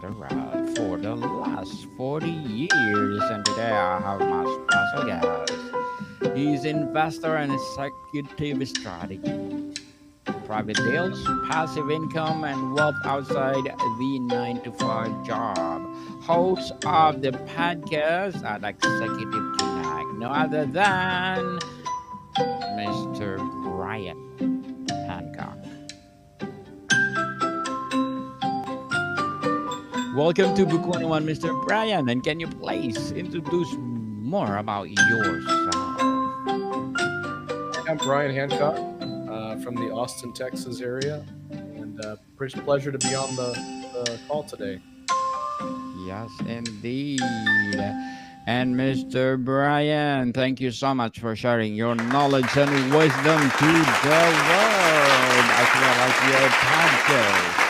around for the last 40 years, and today I have my special guest. He's investor and executive strategy, private deals, passive income, and wealth outside the 9 to 5 job. Host of the podcast at Executive Connect, no other than Mr. Bryan Hancock. Welcome to Book 101, Mr. Bryan. And can you please introduce more about yourself? I'm Bryan Hancock from the Austin, Texas area, and pleasure to be on the call today. Yes, indeed. And Mr. Bryan, thank you so much for sharing your knowledge and wisdom to the world, as well as your podcast.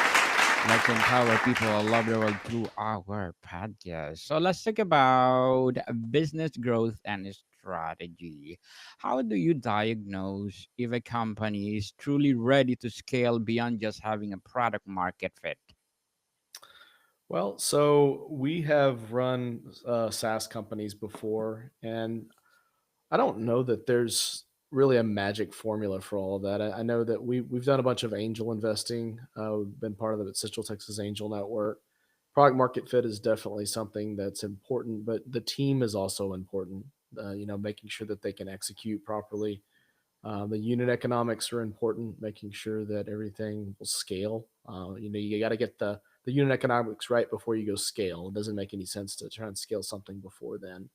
Let's empower people all over the world through our podcast. So let's talk about business growth and strategy. How do you diagnose if a company is truly ready to scale beyond just having a product market fit? Well, so we have run SaaS companies before, and I don't know that there's really a magic formula for all of that. I know that we've done a bunch of angel investing. We've been part of the Central Texas Angel Network. Product market fit is definitely something that's important, but the team is also important. Making sure that they can execute properly. The unit economics are important, making sure that everything will scale. You got to get the unit economics right before you go scale. It doesn't make any sense to try and scale something before then.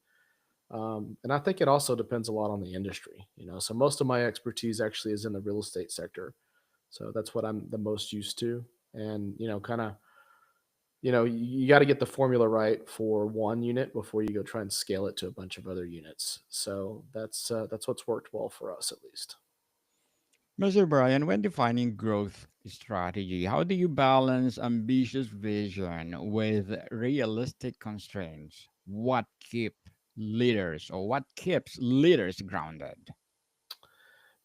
And I think it also depends a lot on the industry. So most of my expertise actually is in the real estate sector. So that's what I'm the most used to. And kind of you got to get the formula right for one unit before you go try and scale it to a bunch of other units. So that's what's worked well for us at least. Mr. Bryan, when defining growth strategy, how do you balance ambitious vision with realistic constraints? What keeps leaders grounded?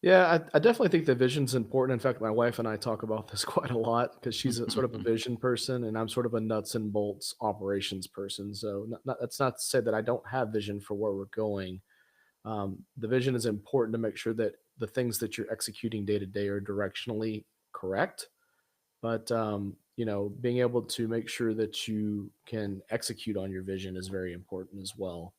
Yeah, I definitely think the vision's important. In fact, my wife and I talk about this quite a lot because she's a sort of a vision person, and I'm sort of a nuts and bolts operations person. So that's not to say that I don't have vision for where we're going. The vision is important to make sure that the things that you're executing day to day are directionally correct. But being able to make sure that you can execute on your vision is very important as well.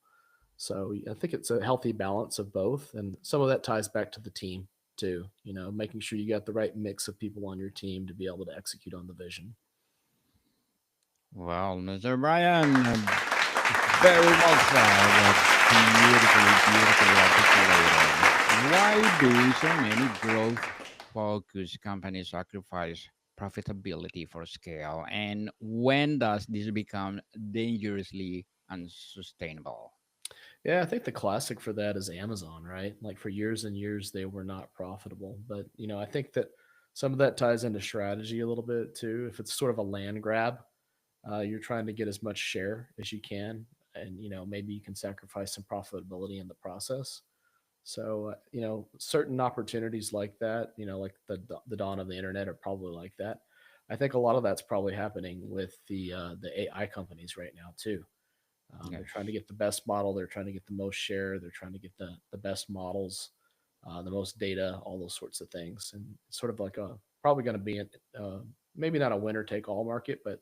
So I think it's a healthy balance of both, and some of that ties back to the team too. Making sure you got the right mix of people on your team to be able to execute on the vision. Well, Mr. Bryan, very well said. Beautifully, beautifully articulated. Why do so many growth focused companies sacrifice profitability for scale? And when does this become dangerously unsustainable? Yeah, I think the classic for that is Amazon, right? Like for years and years, they were not profitable. But, I think that some of that ties into strategy a little bit too. If it's sort of a land grab, you're trying to get as much share as you can. And, maybe you can sacrifice some profitability in the process. So, certain opportunities like that, like the dawn of the internet are probably like that. I think a lot of that's probably happening with the AI companies right now too. They're trying to Yes. get the best model. They're trying to get the most share. They're trying to get the best models, the most data, all those sorts of things. And it's sort of like a probably going to be maybe not a winner take all market, but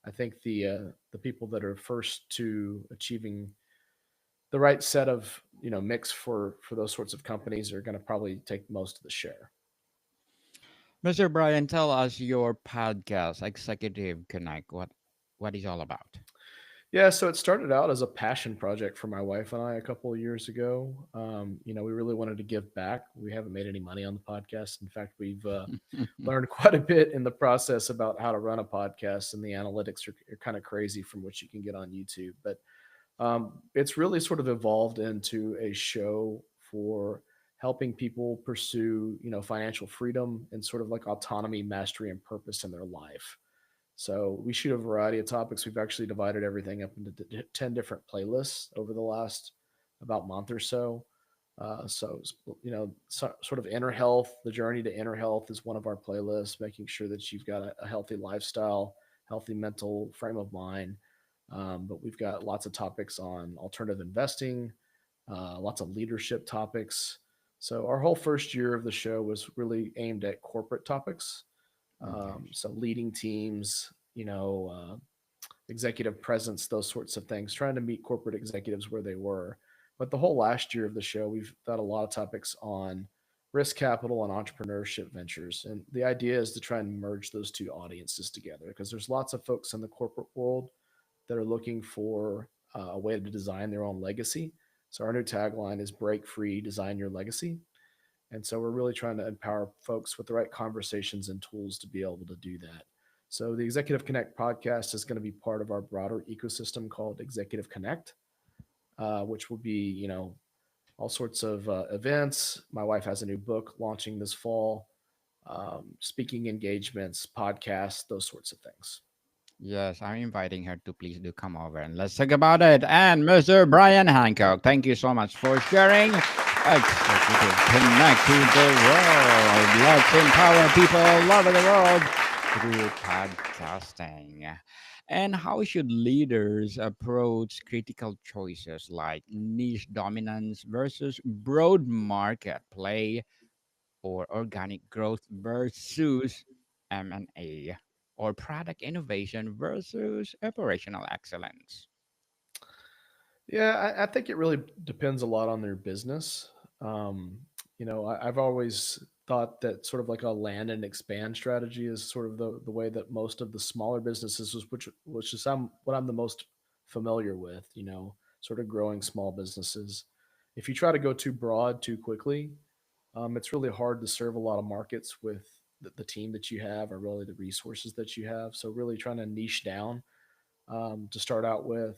I think the people that are first to achieving the right set of mix for those sorts of companies are going to probably take most of the share. Mr. Bryan, tell us your podcast, Executive Connect. What is all about? Yeah, so it started out as a passion project for my wife and I a couple of years ago. We really wanted to give back. We haven't made any money on the podcast. In fact, we've learned quite a bit in the process about how to run a podcast, and the analytics are kind of crazy from what you can get on YouTube. But it's really sort of evolved into a show for helping people pursue, financial freedom and sort of like autonomy, mastery, and purpose in their life. So we shoot a variety of topics. We've actually divided everything up into 10 different playlists over the last about month or so. Sort of inner health, the journey to inner health is one of our playlists, making sure that you've got a healthy lifestyle, healthy mental frame of mind. But we've got lots of topics on alternative investing, lots of leadership topics. So our whole first year of the show was really aimed at corporate topics. Yes. So leading teams, executive presence, those sorts of things, trying to meet corporate executives where they were. But the whole last year of the show, we've got a lot of topics on risk capital and entrepreneurship ventures. And the idea is to try and merge those two audiences together because there's lots of folks in the corporate world that are looking for a way to design their own legacy. So our new tagline is break free, design your legacy. And so we're really trying to empower folks with the right conversations and tools to be able to do that. So the Executive Connect podcast is going to be part of our broader ecosystem called Executive Connect, which will be, all sorts of events. My wife has a new book launching this fall, speaking engagements, podcasts, those sorts of things. Yes, I'm inviting her to please do come over and let's talk about it. And Mr. Bryan Hancock, thank you so much for sharing. Executive Connect to the world. Let's empower people all over the world through podcasting. And how should leaders approach critical choices like niche dominance versus broad market play or organic growth versus M&A or product innovation versus operational excellence? Yeah, I think it really depends a lot on their business. Um, I've always thought that sort of like a land and expand strategy is sort of the way that most of the smaller businesses, which is what I'm the most familiar with. Sort of growing small businesses. If you try to go too broad too quickly, it's really hard to serve a lot of markets with the team that you have or really the resources that you have. So really trying to niche down to start out with,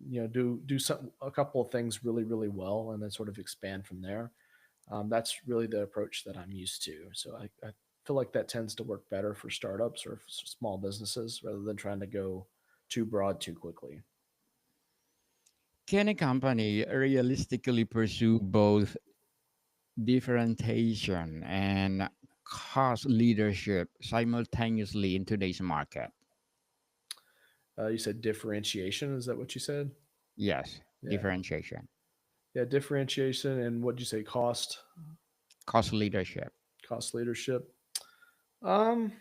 do some a couple of things really really well, and then sort of expand from there. That's really the approach that I'm used to. So I feel like that tends to work better for startups or small businesses rather than trying to go too broad too quickly. Can a company realistically pursue both differentiation and cost leadership simultaneously in today's market? You said differentiation. Is that what you said? Yes, Yeah, differentiation, yeah, differentiation and what did you say? cost leadership. Cost leadership. Um,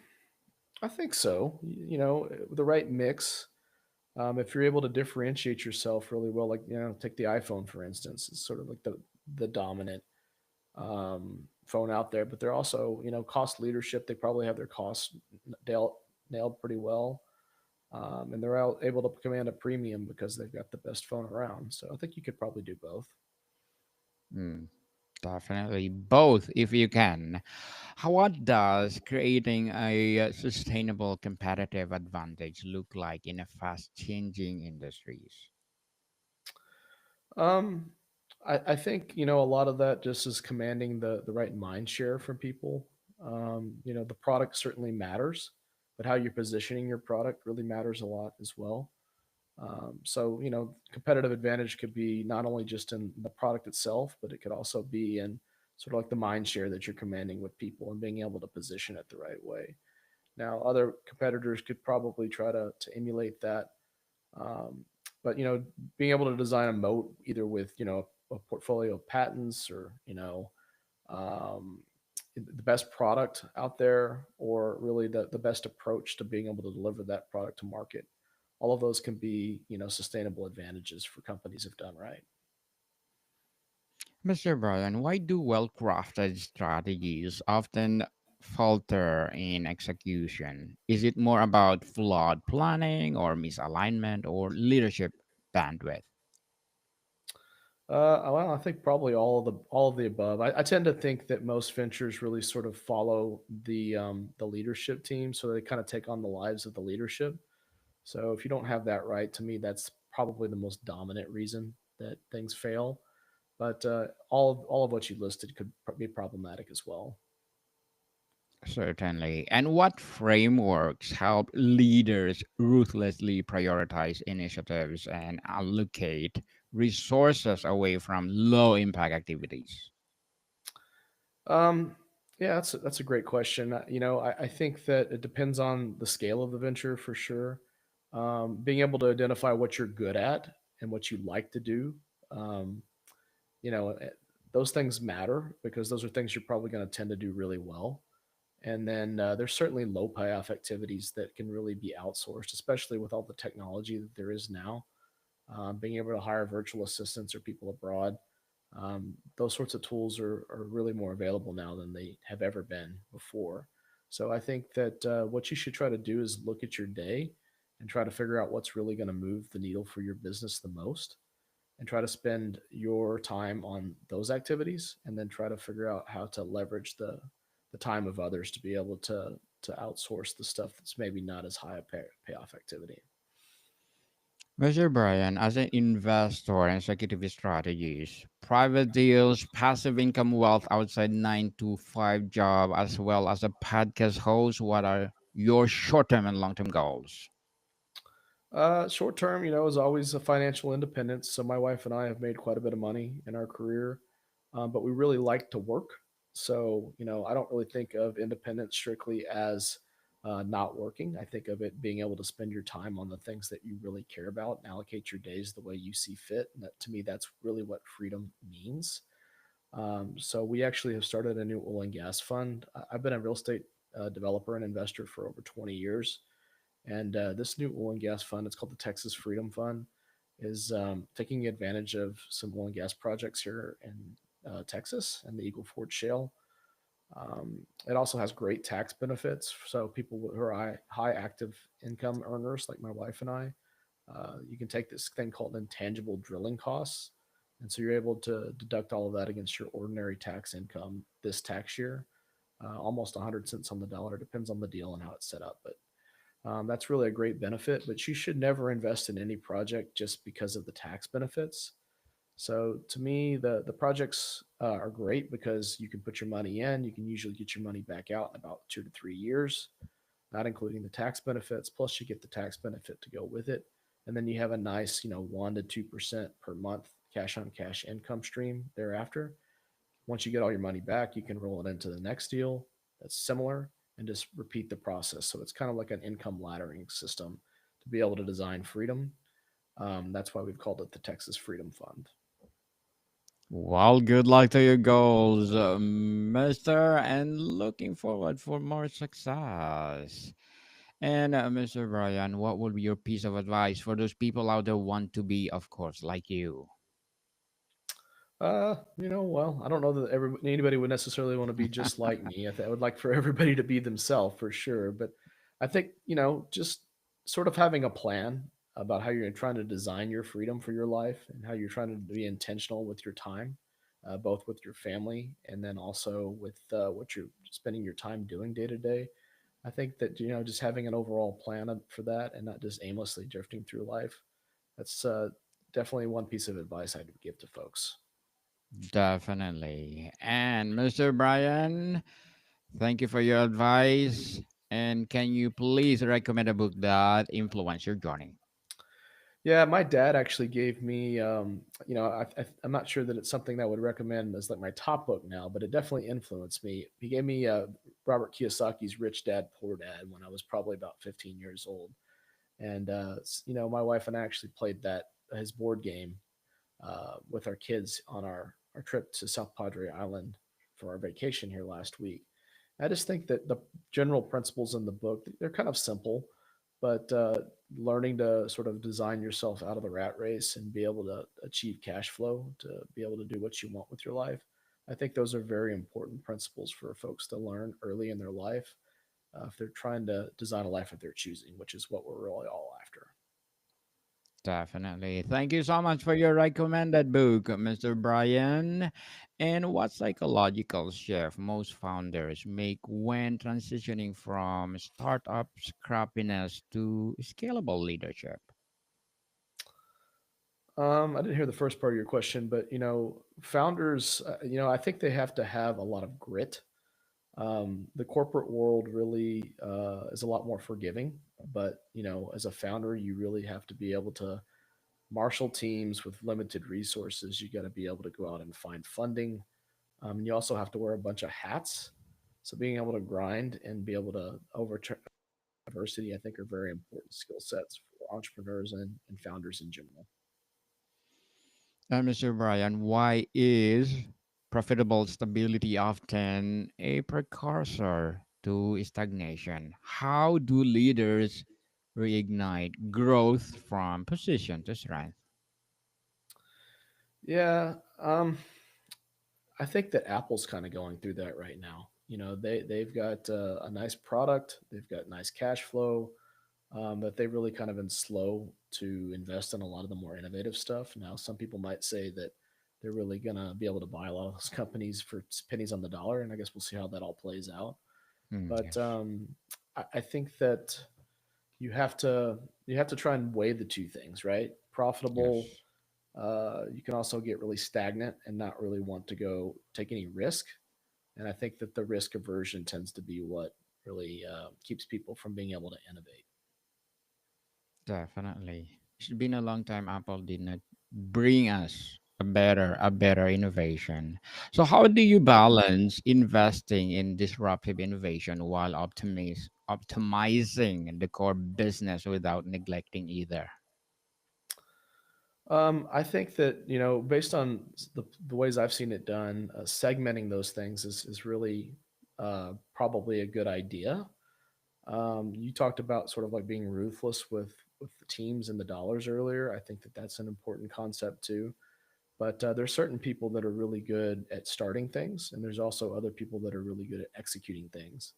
I think so. The right mix. If you're able to differentiate yourself really well, like take the iPhone for instance, it's sort of like the dominant phone out there, but they're also cost leadership. They probably have their costs nailed pretty well, and they're able to command a premium because they've got the best phone around. So I think you could probably do both. Mm, definitely both if you can. What does creating a sustainable competitive advantage look like in a fast changing industries? Um, I think a lot of that just is commanding the right mind share from people. The product certainly matters, but how you're positioning your product really matters a lot as well. So competitive advantage could be not only just in the product itself, but it could also be in sort of like the mind share that you're commanding with people and being able to position it the right way. Now, other competitors could probably try to emulate that, um, but being able to design a moat either with a portfolio of patents or um, the best product out there, or really the best approach to being able to deliver that product to market. All of those can be sustainable advantages for companies if done right. Mr. Brian, why do well crafted strategies often falter in execution? Is it more about flawed planning or misalignment or leadership bandwidth? Well, I think probably all of the above. I tend to think that most ventures really sort of follow the leadership team, so they kind of take on the lives of the leadership. So if you don't have that right, to me, that's probably the most dominant reason that things fail. But all of what you listed could be problematic as well. Certainly. And what frameworks help leaders ruthlessly prioritize initiatives and allocate resources away from low impact activities? Um, Yeah, that's a great question. I think that it depends on the scale of the venture for sure. Being able to identify what you're good at and what you like to do, um, you know, eh, those things matter because those are things you're probably going to tend to do really well. And then there's certainly low payoff activities that can really be outsourced, especially with all the technology that there is now. Being able to hire virtual assistants or people abroad, those sorts of tools are really more available now than they have ever been before. So I think that what you should try to do is look at your day and try to figure out what's really going to move the needle for your business the most and try to spend your time on those activities and then try to figure out how to leverage the time of others to be able to outsource the stuff that's maybe not as high a payoff activity. Mr. Brian, as an investor and executive strategies, private deals, passive income wealth outside 9 to 5 job, as well as a podcast host, what are your short term and long term goals? Short term, is always a financial independence. So my wife and I have made quite a bit of money in our career, but we really like to work. So I don't really think of independence strictly as not working. I think of it being able to spend your time on the things that you really care about and allocate your days the way you see fit. And that, to me, that's really what freedom means. So we actually have started a new oil and gas fund. I've been a real estate developer and investor for over 20 years. And this new oil and gas fund, it's called the Texas Freedom Fund, is taking advantage of some oil and gas projects here in Texas and the Eagle Ford Shale. It also has great tax benefits. So people who are high active income earners, like my wife and I, you can take this thing called intangible drilling costs. And so you're able to deduct all of that against your ordinary tax income this tax year, almost 100 cents on the dollar. Depends on the deal and how it's set up. But that's really a great benefit, but you should never invest in any project just because of the tax benefits. So to me, the projects are great because you can put your money in. You can usually get your money back out in about 2 to 3 years, not including the tax benefits. Plus, you get the tax benefit to go with it, and then you have a nice, 1 to 2% per month cash on cash income stream thereafter. Once you get all your money back, you can roll it into the next deal that's similar and just repeat the process. So it's kind of like an income laddering system to be able to design freedom. That's why we've called it the Texas Freedom Fund. Well, good luck to your goals, Mister, and looking forward for more success. And Mr. Brian, what would be your piece of advice for those people out there want to be, of course, like you? Well, I don't know that anybody would necessarily want to be just like me. I would like for everybody to be themselves for sure. But I think, just sort of having a plan about how you're trying to design your freedom for your life and how you're trying to be intentional with your time, both with your family and then also with what you're spending your time doing day to day. I think that, just having an overall plan for that and not just aimlessly drifting through life, that's definitely one piece of advice I'd give to folks. Definitely. And Mr. Brian, thank you for your advice. And can you please recommend a book that influenced your journey? Yeah, my dad actually gave me, I'm not sure that it's something that I would recommend as like my top book now, but it definitely influenced me. He gave me Robert Kiyosaki's Rich Dad Poor Dad when I was probably about 15 years old, and my wife and I actually played that his board game with our kids on our trip to South Padre Island for our vacation here last week. I just think that the general principles in the book, they're kind of simple, but learning to sort of design yourself out of the rat race and be able to achieve cash flow to be able to do what you want with your life. I think those are very important principles for folks to learn early in their life if they're trying to design a life of their choosing, which is what we're really all after. Definitely. Thank you so much for your recommended book, Mr. Brian. And what psychological shift most founders make when transitioning from startup scrappiness to scalable leadership? I didn't hear the first part of your question, but founders, I think they have to have a lot of grit. The corporate world really is a lot more forgiving, but as a founder, you really have to be able to marshal teams with limited resources. You got to be able to go out and find funding. And you also have to wear a bunch of hats. So being able to grind and be able to overturn adversity, I think, are very important skill sets for entrepreneurs and founders in general. And Mr. Brian, why is profitable stability often a precursor to stagnation? How do leaders reignite growth from position to strength? Yeah, I think that Apple's kind of going through that right now. You know, they've got a nice product, they've got nice cash flow, but they've really kind of been slow to invest in a lot of the more innovative stuff. Now, some people might say that they're really gonna be able to buy a lot of those companies for pennies on the dollar, and I guess we'll see how that all plays out. But Yes, I think that you have to you have to try and weigh the two things, right? Profitable. yes, You can also get really stagnant and not really want to go take any risk. And I think that the risk aversion tends to be what really keeps people from being able to innovate. definitely. It's been a long time Apple did not bring us a better innovation. So how do you balance investing in disruptive innovation while optimizing the core business without neglecting either? I think that based on the ways I've seen it done, segmenting those things is really probably a good idea. You talked about sort of like being ruthless with the teams and the dollars earlier. I think that that's an important concept too. But there's certain people that are really good at starting things, and there's also other people that are really good at executing things.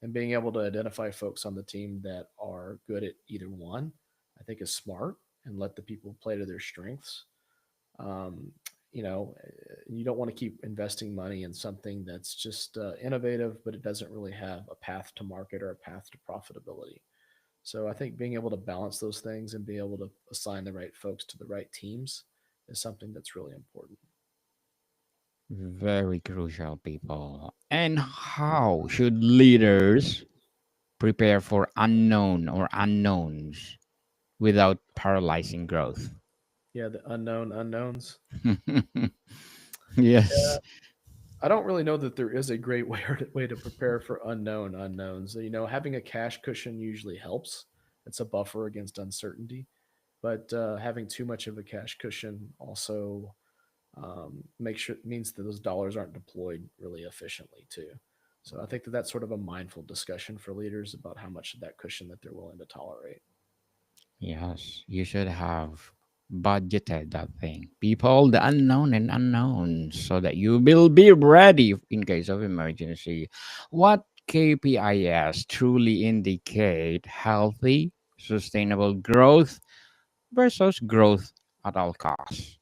And being able to identify folks on the team that are good at either one, I think is smart, and let the people play to their strengths. Um, you don't want to keep investing money in something that's just innovative, but it doesn't really have a path to market or a path to profitability. So I think being able to balance those things and be able to assign the right folks to the right teams is something that's really important. Very crucial, people. And how should leaders prepare for unknown or unknowns without paralyzing growth? Yeah, the unknown unknowns. Yes. Yeah, I don't really know that there is a great way to prepare for unknown unknowns. Having a cash cushion usually helps. It's a buffer against uncertainty, but having too much of a cash cushion also makes sure means that those dollars aren't deployed really efficiently too. So I think that that's sort of a mindful discussion for leaders about how much of that cushion that they're willing to tolerate. Yes, you should have budgeted that thing. People, the unknown and unknowns, so that you will be ready in case of emergency. What KPIs truly indicate healthy, sustainable growth versus growth at all costs?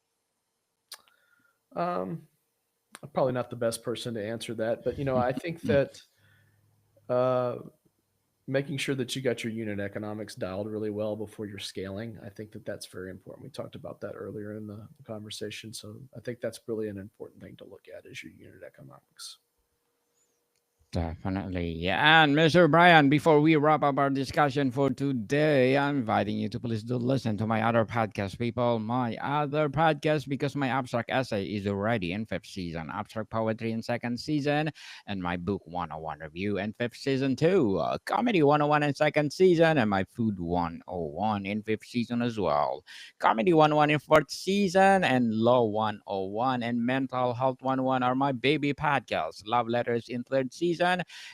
Um, I'm probably not the best person to answer that, but I think Mm, that uh, making sure that you got your unit economics dialed really well before you're scaling, I think that that's very important. We talked about that earlier in the conversation, so I think that's really an important thing to look at is your unit economics. Definitely. Yeah. And Mr. Brian, before we wrap up our discussion for today, I'm inviting you to please do listen to my other podcast, people. My other podcast, because my abstract essay is already in fifth season, abstract poetry in second season, and my book 101 review in fifth season too, comedy 101 in second season, and my food 101 in fifth season as well. Comedy 101 in fourth season, and Law 101 and Mental Health 101 are my baby podcasts. Love Letters in third season,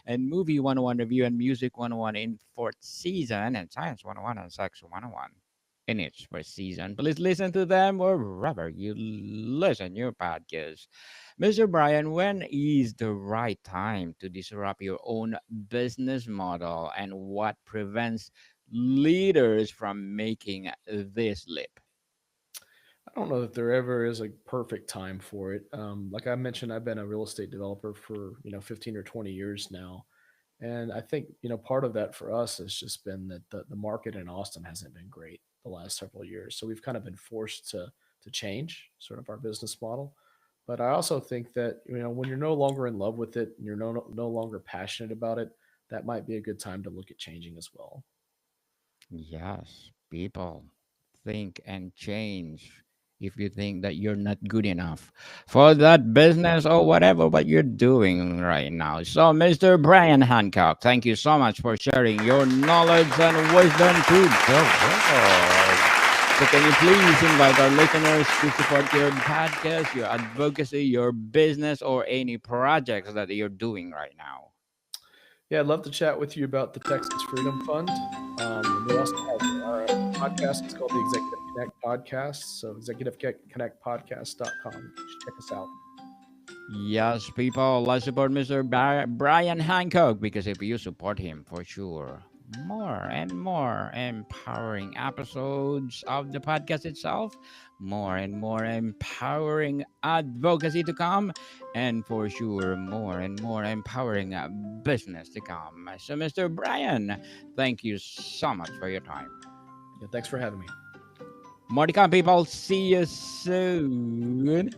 and Movie 101 Review and Music 101 in fourth season, and Science 101 and Sex 101 in its first season. Please listen to them wherever you listen your podcast. Mr. Brian, when is the right time to disrupt your own business model, and what prevents leaders from making this leap? I don't know that there ever is a perfect time for it. Like I mentioned, I've been a real estate developer for 15 or 20 years now, and I think part of that for us has just been that the market in Austin hasn't been great the last several years, so we've kind of been forced to change sort of our business model. But I also think that when you're no longer in love with it and you're no longer passionate about it, that might be a good time to look at changing as well. Yes, people think and change. if you think that you're not good enough for that business or whatever what you're doing right now. So, Mr. Bryan Hancock, thank you so much for sharing your knowledge and wisdom to the world. So, can you please invite our listeners to support your podcast, your advocacy, your business, or any projects that you're doing right now? Yeah, I'd love to chat with you about the Texas Freedom Fund. We also have our podcast. It's called the Executive Connect Podcast. So executiveconnectpodcast.com. You should check us out. Yes, people, let's support Mr. Bryan Hancock because if you support him, for sure, more and more empowering episodes of the podcast itself, more and more empowering advocacy to come, and for sure, more and more empowering business to come. So, Mr. Bryan, thank you so much for your time. Yeah, thanks for having me. More to come, people. See you soon.